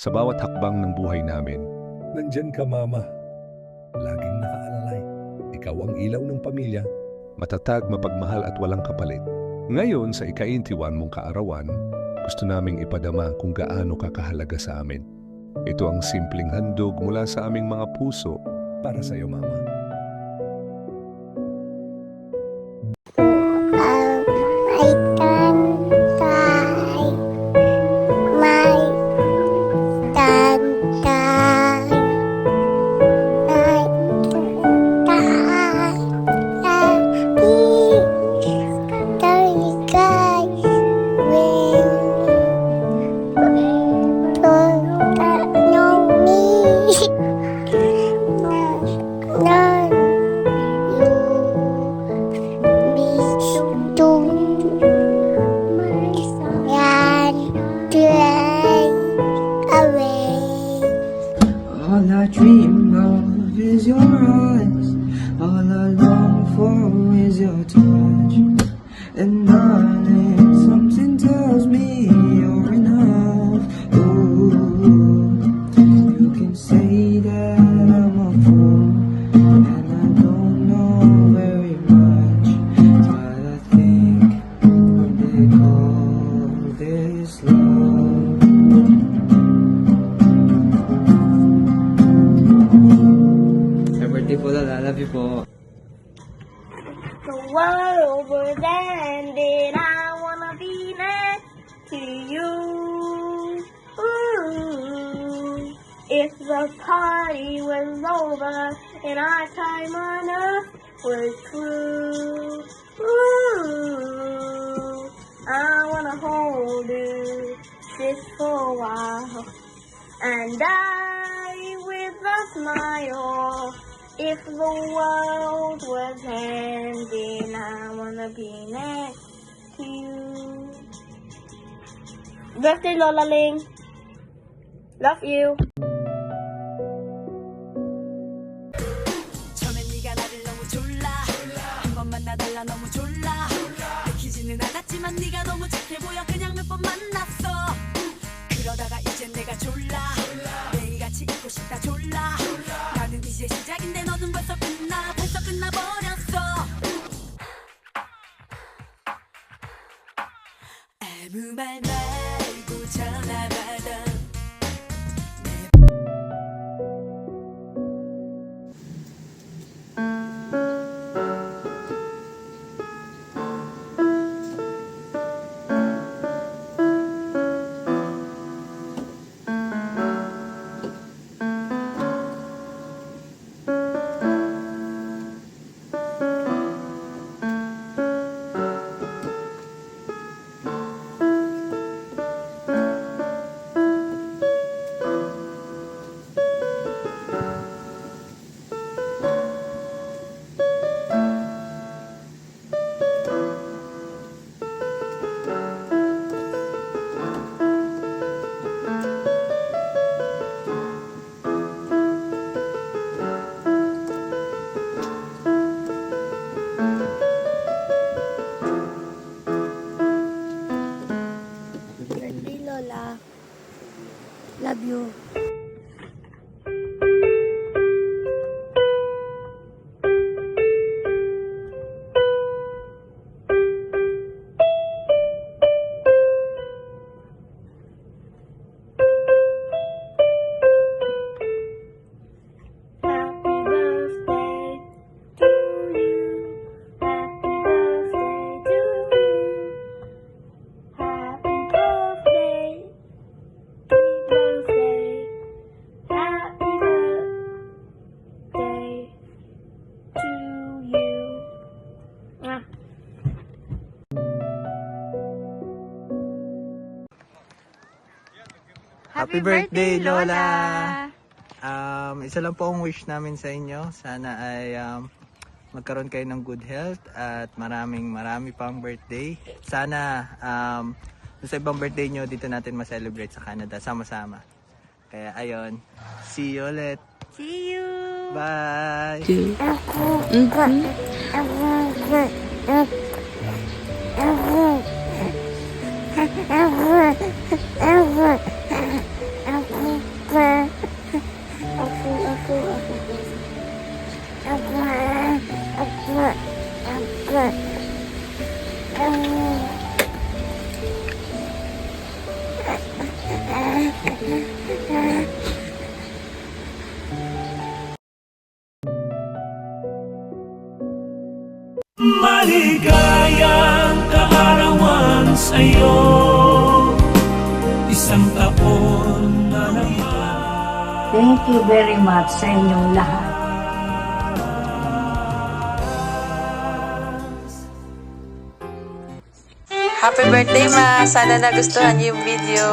Sa bawat hakbang ng buhay namin, Nandyan ka, Mama. Laging nakaalalay. Ikaw ang ilaw ng pamilya. matatag, mapagmahal at walang kapalit. Ngayon sa ika-21 mong kaarawan, gusto naming ipadama kung gaano ka kahalaga sa amin. Ito ang simpleng handog mula sa aming mga puso. Para sa'yo, Mama. All I dream of is your eyes. All I long for is your touch. And darling, something tells me you're enough. Ooh, you can say that I'm a fool, and I don't know very much, but I think what they call this love. Birthday po, Lola. Love you po. The world was ending, I wanna be next to you. Ooh. If the party was over and our time on earth was through, ooh, I wanna hold you just for a while and die with a smile. If the world was ending, I wanna be next to you. Birthday, Lola Ling. Love you. 처음엔 네가 나를 너무 졸라 한 번만 나달라 너무 졸라 느끼지는 않았지만 네가 너무 착해 보여 그냥 몇 번 만났어 그러다가 이젠 내가 졸라 매일같이 있고 싶다 졸라 나는 이제 시작인데 너는 벌써 끝나버렸어 아무 말 말고 전화 받아 Birthday, Lola. Love you. Happy birthday to you. Happy birthday to you. Happy birthday. Happy birthday to you. Happy birthday, Lola! Isa lang po ang wish namin sa inyo. Sana ay magkaroon kayo ng good health at marami pang birthday. Sana sa ibang birthday nyo dito natin ma-celebrate sa Canada sama-sama. Kaya ayun, see you ulit. See you Bye! Bye. Maligayang kaarawan sa'yo, isang taon na naman. Thank you very much sa inyong lahat. Happy birthday, Ma! Sana nagustuhan niyo yung video.